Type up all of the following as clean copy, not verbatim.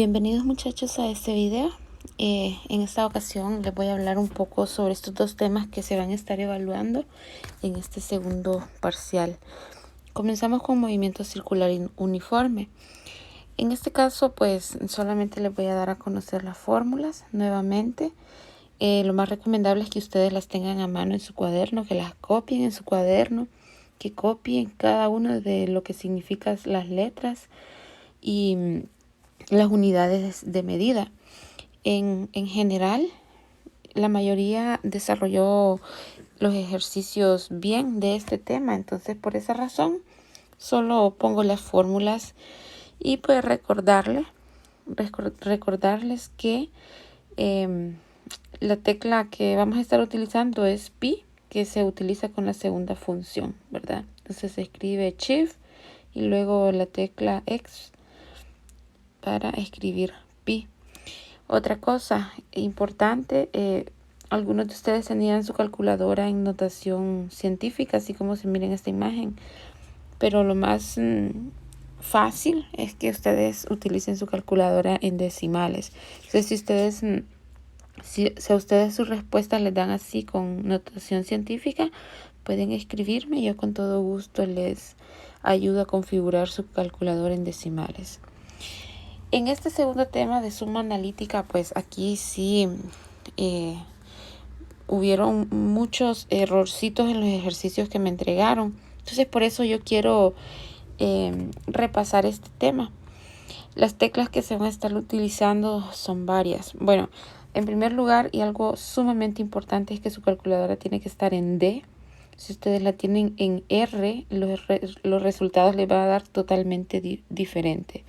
Bienvenidos muchachos a este video. En esta ocasión les voy a hablar un poco sobre estos dos temas que se van a estar evaluando en este segundo parcial. Comenzamos con movimiento circular uniforme. En este caso pues solamente les voy a dar a conocer las fórmulas nuevamente. Lo más recomendable es que ustedes las tengan a mano en su cuaderno, que las copien en su cuaderno, que copien cada uno de lo que significan las letras y las unidades de medida. En general, la mayoría desarrolló los ejercicios bien de este tema, entonces por esa razón solo pongo las fórmulas y pues recordarles que la tecla que vamos a estar utilizando es pi, que se utiliza con la segunda función, ¿verdad? Entonces se escribe shift y luego la tecla x para escribir pi. Otra cosa importante, algunos de ustedes tenían su calculadora en notación científica, así como se mira en esta imagen, pero lo más fácil es que ustedes utilicen su calculadora en decimales. Entonces, si a ustedes sus respuestas les dan así con notación científica, pueden escribirme, yo con todo gusto les ayudo a configurar su calculadora en decimales. En este segundo tema de suma analítica, pues aquí sí hubieron muchos errorcitos en los ejercicios que me entregaron. Entonces por eso yo quiero repasar este tema. Las teclas que se van a estar utilizando son varias. Bueno, en primer lugar, y algo sumamente importante, es que su calculadora tiene que estar en D. Si ustedes la tienen en R, los resultados les van a dar totalmente diferente.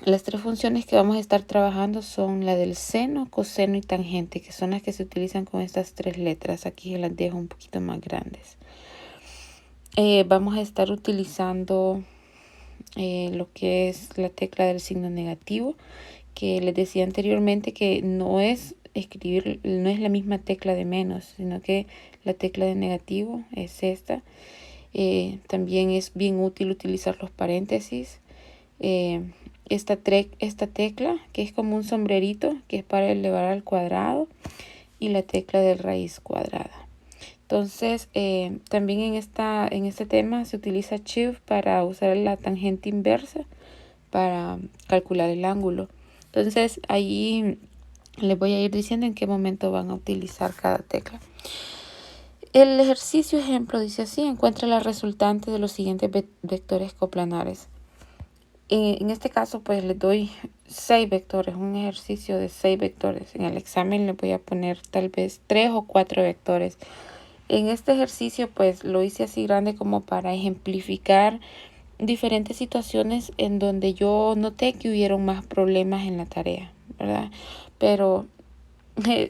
Las tres funciones que vamos a estar trabajando son la del seno, coseno y tangente, que son las que se utilizan con estas tres letras. Aquí se las dejo un poquito más grandes. Vamos a estar utilizando lo que es la tecla del signo negativo, que les decía anteriormente que no es escribir, no es la misma tecla de menos, sino que la tecla de negativo es esta. También es bien útil utilizar los paréntesis. Esta tecla que es como un sombrerito, que es para elevar al cuadrado, y la tecla de raíz cuadrada. Entonces también en este tema se utiliza shift para usar la tangente inversa para calcular el ángulo. Entonces ahí les voy a ir diciendo en qué momento van a utilizar cada tecla. El ejercicio ejemplo dice así: encuentra la resultante de los siguientes vectores coplanares. En este caso pues les doy 6 vectores, un ejercicio de 6 vectores. En el examen les voy a poner tal vez 3 o 4 vectores. En este ejercicio pues lo hice así grande como para ejemplificar diferentes situaciones en donde yo noté que hubieron más problemas en la tarea, ¿verdad? Pero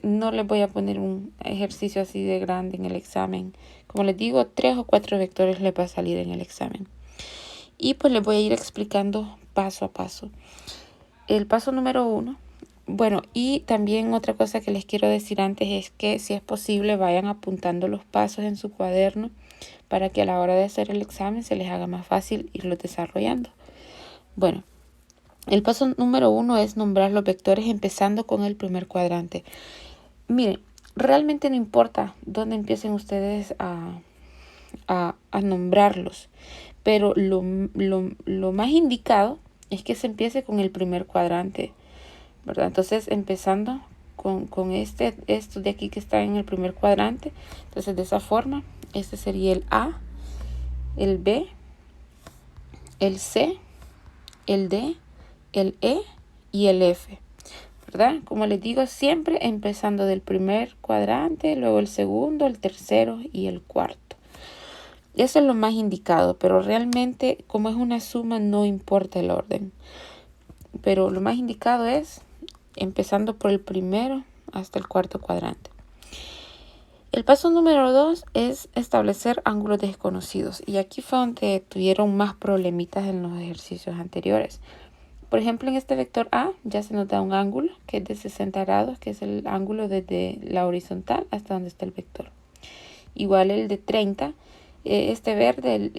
no les voy a poner un ejercicio así de grande en el examen. Como les digo, 3 o 4 vectores les va a salir en el examen. Y pues les voy a ir explicando paso a paso. El paso número 1. Bueno, y también otra cosa que les quiero decir antes es que si es posible vayan apuntando los pasos en su cuaderno para que a la hora de hacer el examen se les haga más fácil irlo desarrollando. Bueno, el paso número 1 es nombrar los vectores empezando con el primer cuadrante. Miren, realmente no importa dónde empiecen ustedes a nombrarlos, pero lo más indicado es que se empiece con el primer cuadrante, ¿verdad? Entonces empezando con esto de aquí que está en el primer cuadrante, entonces de esa forma, este sería el A, el B, el C, el D, el E y el F, ¿verdad? Como les digo, siempre empezando del primer cuadrante, luego el segundo, el tercero y el cuarto. Eso es lo más indicado, pero realmente como es una suma no importa el orden. Pero lo más indicado es empezando por el primero hasta el cuarto cuadrante. El paso número 2 es establecer ángulos desconocidos. Y aquí fue donde tuvieron más problemitas en los ejercicios anteriores. Por ejemplo, en este vector A ya se nos da un ángulo que es de 60 grados, que es el ángulo desde la horizontal hasta donde está el vector. Igual el de 30, este verde,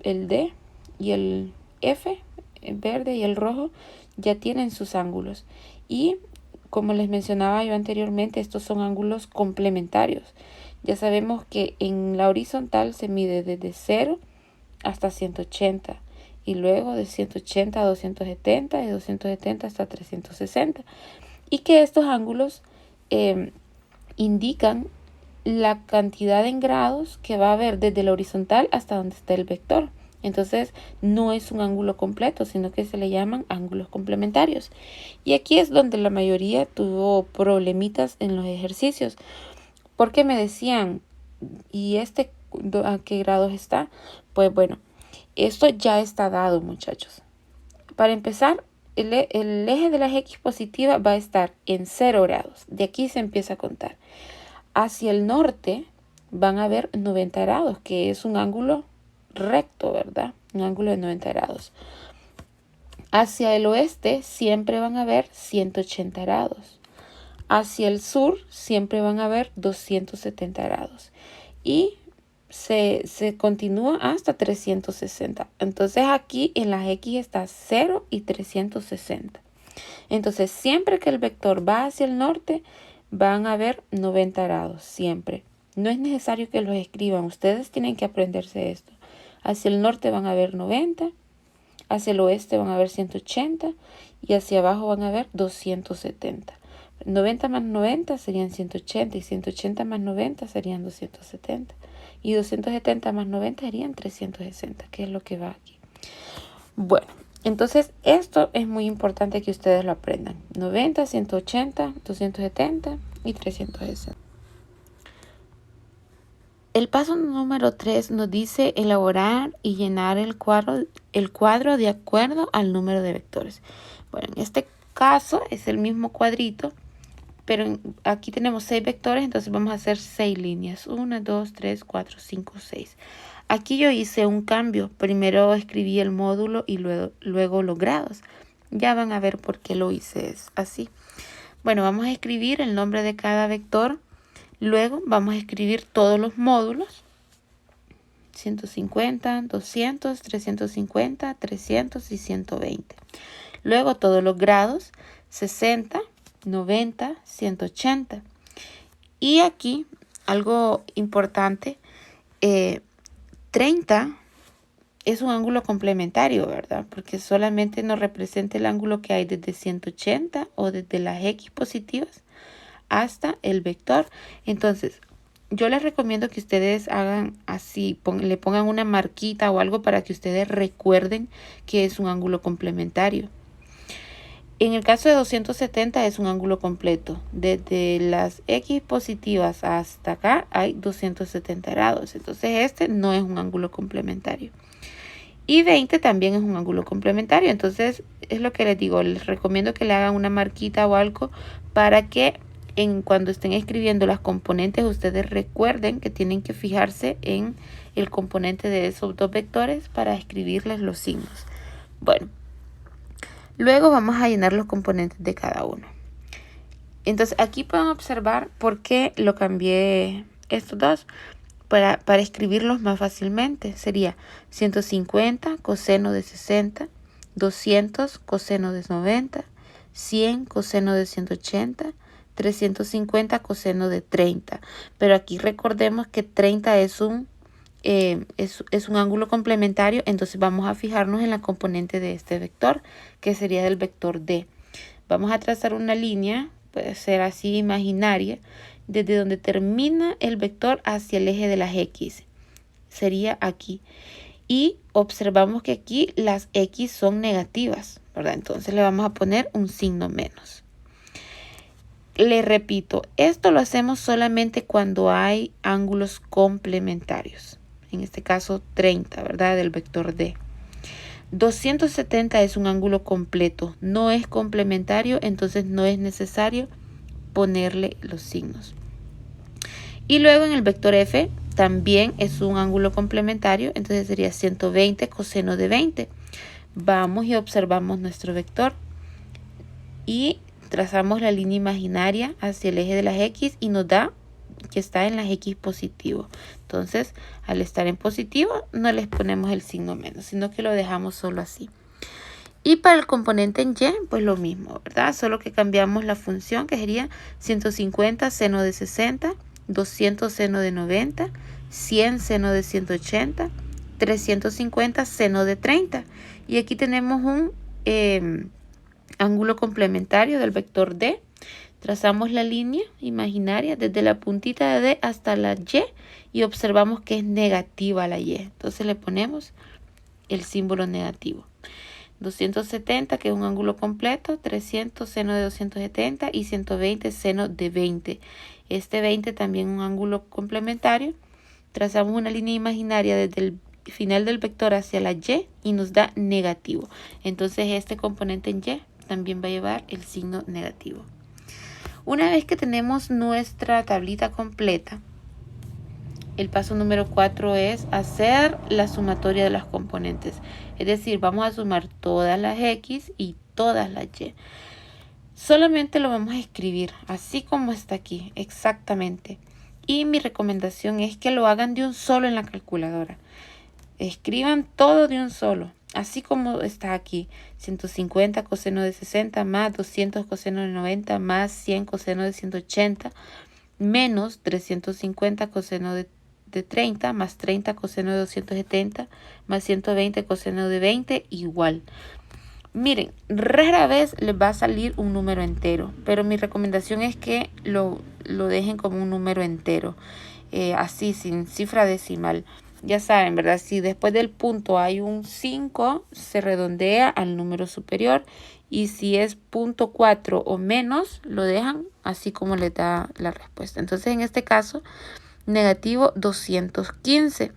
el D y el F, verde y el rojo ya tienen sus ángulos. Y como les mencionaba yo anteriormente, estos son ángulos complementarios. Ya sabemos que en la horizontal se mide desde 0 hasta 180. Y luego de 180 a 270, de 270 hasta 360. Y que estos ángulos indican la cantidad en grados que va a haber desde la horizontal hasta donde está el vector. Entonces no es un ángulo completo, sino que se le llaman ángulos complementarios. Y aquí es donde la mayoría tuvo problemitas en los ejercicios, porque me decían, ¿y a qué grados está? Pues bueno, esto ya está dado, muchachos. Para empezar, el eje de las X positivas va a estar en 0 grados. De aquí se empieza a contar. Hacia el norte van a haber 90 grados, que es un ángulo recto, ¿verdad? Un ángulo de 90 grados. Hacia el oeste siempre van a haber 180 grados. Hacia el sur siempre van a haber 270 grados. Y se continúa hasta 360. Entonces aquí en las X está 0 y 360. Entonces siempre que el vector va hacia el norte, van a haber 90 grados, siempre. No es necesario que los escriban, ustedes tienen que aprenderse esto. Hacia el norte van a haber 90, hacia el oeste van a haber 180 y hacia abajo van a haber 270. 90 más 90 serían 180 y 180 más 90 serían 270. Y 270 más 90 serían 360, que es lo que va aquí. Bueno, entonces esto es muy importante que ustedes lo aprendan. 90, 180, 270 y 360. El paso número 3 nos dice elaborar y llenar el cuadro de acuerdo al número de vectores. Bueno, en este caso es el mismo cuadrito, pero aquí tenemos 6 vectores, entonces vamos a hacer 6 líneas. 1, 2, 3, 4, 5, 6. Aquí yo hice un cambio. Primero escribí el módulo y luego los grados. Ya van a ver por qué lo hice así. Bueno, vamos a escribir el nombre de cada vector. Luego vamos a escribir todos los módulos. 150, 200, 350, 300 y 120. Luego todos los grados. 60, 90, 180. Y aquí algo importante. 30 es un ángulo complementario, ¿verdad? Porque solamente nos representa el ángulo que hay desde 180 o desde las X positivas hasta el vector. Entonces, yo les recomiendo que ustedes hagan así, le pongan una marquita o algo para que ustedes recuerden que es un ángulo complementario. En el caso de 270 es un ángulo completo. Desde las X positivas hasta acá hay 270 grados. Entonces este no es un ángulo complementario. Y 20 también es un ángulo complementario. Entonces es lo que les digo. Les recomiendo que le hagan una marquita o algo para que cuando estén escribiendo las componentes ustedes recuerden que tienen que fijarse en el componente de esos dos vectores para escribirles los signos. Bueno. Luego vamos a llenar los componentes de cada uno. Entonces aquí pueden observar por qué lo cambié estos dos. Para escribirlos más fácilmente. Sería 150 coseno de 60, 200 coseno de 90, 100 coseno de 180, 350 coseno de 30. Pero aquí recordemos que 30 es un ángulo complementario, entonces vamos a fijarnos en la componente de este vector, que sería del vector D. Vamos a trazar una línea, puede ser así imaginaria, desde donde termina el vector hacia el eje de las X. Sería aquí. Y observamos que aquí las X son negativas, ¿verdad? Entonces le vamos a poner un signo menos. Le repito, esto lo hacemos solamente cuando hay ángulos complementarios. En este caso 30, ¿verdad? Del vector D. 270 es un ángulo completo, no es complementario, entonces no es necesario ponerle los signos. Y luego en el vector F también es un ángulo complementario, entonces sería 120 coseno de 20. Vamos y observamos nuestro vector y trazamos la línea imaginaria hacia el eje de las X y nos da que está en las X positivo. Entonces, al estar en positivo, no les ponemos el signo menos, sino que lo dejamos solo así. Y para el componente en y, pues lo mismo, ¿verdad? Solo que cambiamos la función, que sería 150 seno de 60, 200 seno de 90, 100 seno de 180, 350 seno de 30. Y aquí tenemos un ángulo complementario del vector D. Trazamos la línea imaginaria desde la puntita de D hasta la y observamos que es negativa la y. Entonces le ponemos el símbolo negativo. 270, que es un ángulo completo, 300 seno de 270 y 120 seno de 20. Este 20 también un ángulo complementario. Trazamos una línea imaginaria desde el final del vector hacia la y nos da negativo. Entonces este componente en y también va a llevar el signo negativo. Una vez que tenemos nuestra tablita completa, el paso número 4 es hacer la sumatoria de las componentes. Es decir, vamos a sumar todas las x y todas las y. Solamente lo vamos a escribir así como está aquí, exactamente. Y mi recomendación es que lo hagan de un solo en la calculadora. Escriban todo de un solo, así como está aquí. 150 coseno de 60 más 200 coseno de 90 más 100 coseno de 180 menos 350 coseno de 30 más 30 coseno de 270 más 120 coseno de 20 igual. Miren, rara vez les va a salir un número entero, pero mi recomendación es que lo dejen como un número entero, así sin cifra decimal. Ya saben, ¿verdad? Si después del punto hay un 5, se redondea al número superior. Y si es 0.4 o menos, lo dejan así como le da la respuesta. Entonces, en este caso, negativo 215.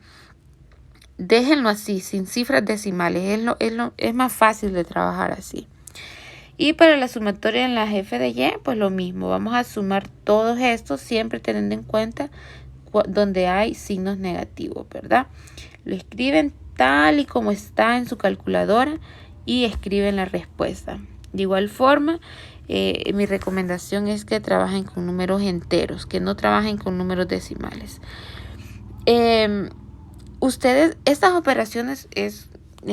Déjenlo así, sin cifras decimales. Es más fácil de trabajar así. Y para la sumatoria en las f de y, pues lo mismo. Vamos a sumar todos estos, siempre teniendo en cuenta donde hay signos negativos, ¿verdad? Lo escriben tal y como está en su calculadora y escriben la respuesta. De igual forma, mi recomendación es que trabajen con números enteros, que no trabajen con números decimales. Ustedes, estas operaciones es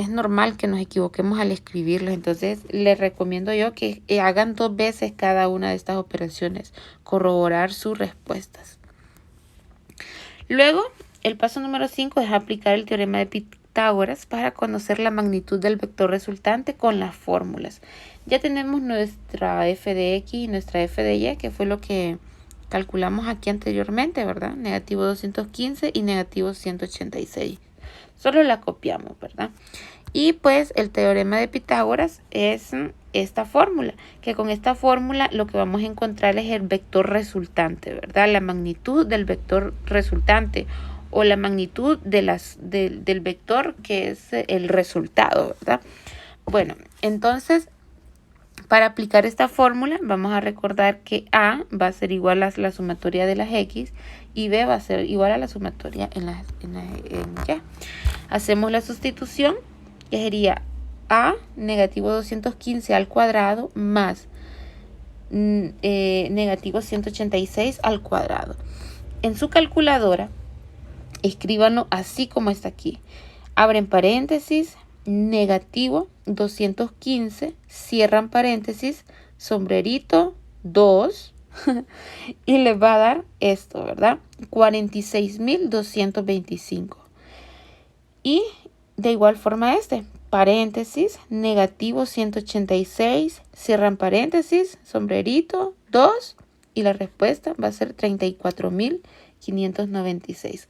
normal que nos equivoquemos al escribirlos, entonces les recomiendo yo que hagan 2 veces cada una de estas operaciones, corroborar sus respuestas. Luego, el paso número 5 es aplicar el teorema de Pitágoras para conocer la magnitud del vector resultante con las fórmulas. Ya tenemos nuestra f de x y nuestra f de y, que fue lo que calculamos aquí anteriormente, ¿verdad? Negativo 215 y negativo 186. Solo la copiamos, ¿verdad? Y pues el teorema de Pitágoras es esta fórmula, que con esta fórmula lo que vamos a encontrar es el vector resultante, ¿verdad? La magnitud del vector resultante o la magnitud del vector que es el resultado, ¿verdad? Bueno, entonces, para aplicar esta fórmula vamos a recordar que A va a ser igual a la sumatoria de las X y B va a ser igual a la sumatoria en Y. Hacemos la sustitución, que sería A negativo 215 al cuadrado más negativo 186 al cuadrado. En su calculadora, escríbanlo así como está aquí. Abren paréntesis, negativo 215, cierran paréntesis, sombrerito 2 y les va a dar esto, ¿verdad? 46.225. Y de igual forma paréntesis, negativo 186, cierran paréntesis, sombrerito 2 y la respuesta va a ser 34.596.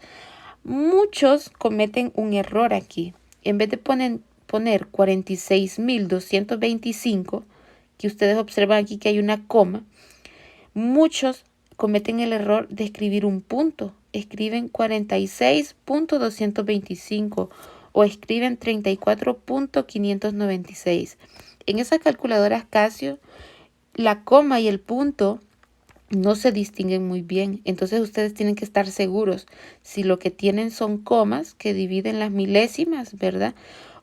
Muchos cometen un error aquí. En vez de poner 46.225, que ustedes observan aquí que hay una coma, muchos cometen el error de escribir un punto. Escriben 46.225 o escriben 34.596. En esas calculadoras Casio, la coma y el punto no se distinguen muy bien. Entonces ustedes tienen que estar seguros si lo que tienen son comas que dividen las milésimas, ¿verdad?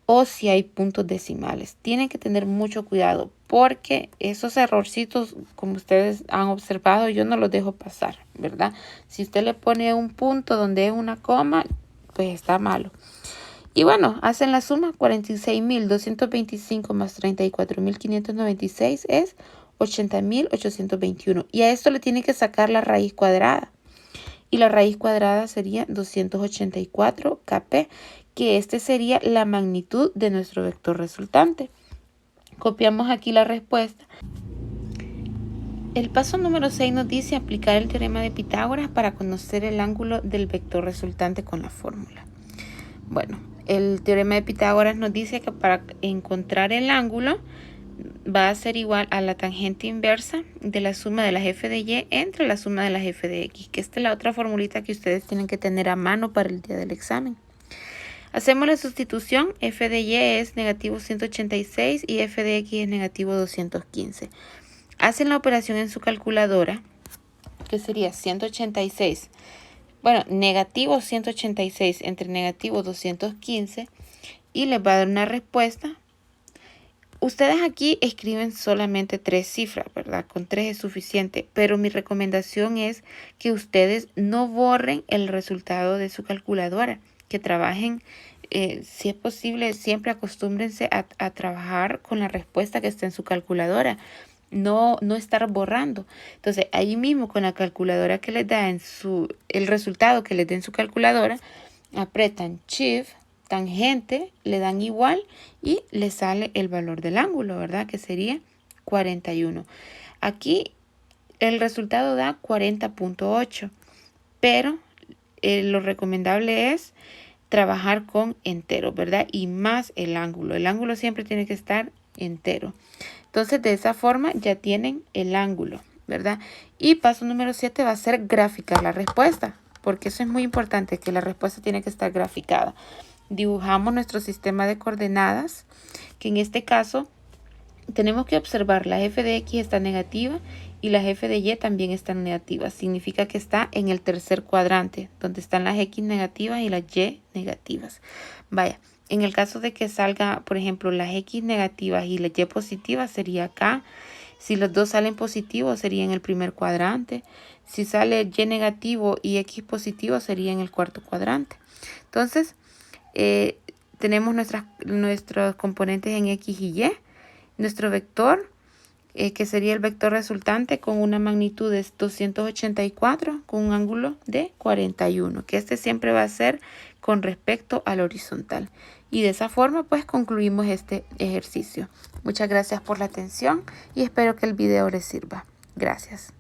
O si hay puntos decimales. Tienen que tener mucho cuidado porque esos errorcitos, como ustedes han observado, yo no los dejo pasar, ¿verdad? Si usted le pone un punto donde es una coma, pues está malo. Y bueno, hacen la suma, 46.225 más 34.596 es 80.821. Y a esto le tiene que sacar la raíz cuadrada. Y la raíz cuadrada sería 284 kp, que este sería la magnitud de nuestro vector resultante. Copiamos aquí la respuesta. El paso número 6 nos dice aplicar el teorema de Pitágoras para conocer el ángulo del vector resultante con la fórmula. Bueno, el teorema de Pitágoras nos dice que para encontrar el ángulo va a ser igual a la tangente inversa de la suma de las f de y entre la suma de las f de x, que esta es la otra formulita que ustedes tienen que tener a mano para el día del examen. Hacemos la sustitución, f de y es negativo 186 y f de x es negativo 215. Hacen la operación en su calculadora, que sería 186, bueno, negativo 186 entre negativo 215, y les va a dar una respuesta. Ustedes aquí escriben solamente 3 cifras, ¿verdad? Con 3 es suficiente, pero mi recomendación es que ustedes no borren el resultado de su calculadora, que trabajen, si es posible, siempre acostúmbrense a trabajar con la respuesta que está en su calculadora. No estar borrando. Entonces, ahí mismo con la calculadora que les da el resultado que les dé en su calculadora, apretan Shift, tangente, le dan igual y le sale el valor del ángulo, ¿verdad? Que sería 41. Aquí el resultado da 40.8, pero lo recomendable es trabajar con enteros, ¿verdad? Y más el ángulo. El ángulo siempre tiene que estar entero. Entonces, de esa forma ya tienen el ángulo, ¿verdad? Y paso número 7 va a ser graficar la respuesta, porque eso es muy importante, que la respuesta tiene que estar graficada. Dibujamos nuestro sistema de coordenadas, que en este caso tenemos que observar la f de x está negativa y la f de y también están negativas. Significa que está en el tercer cuadrante, donde están las x negativas y las y negativas. Vaya. En el caso de que salga, por ejemplo, las x negativas y las y positivas, sería acá. Si los dos salen positivos, sería en el primer cuadrante. Si sale y negativo y x positivo, sería en el cuarto cuadrante. Entonces, tenemos nuestros componentes en x y y. Nuestro vector, que sería el vector resultante con una magnitud de 284, con un ángulo de 41, que este siempre va a ser con respecto al horizontal. Y de esa forma pues concluimos este ejercicio. Muchas gracias por la atención y espero que el video les sirva. Gracias.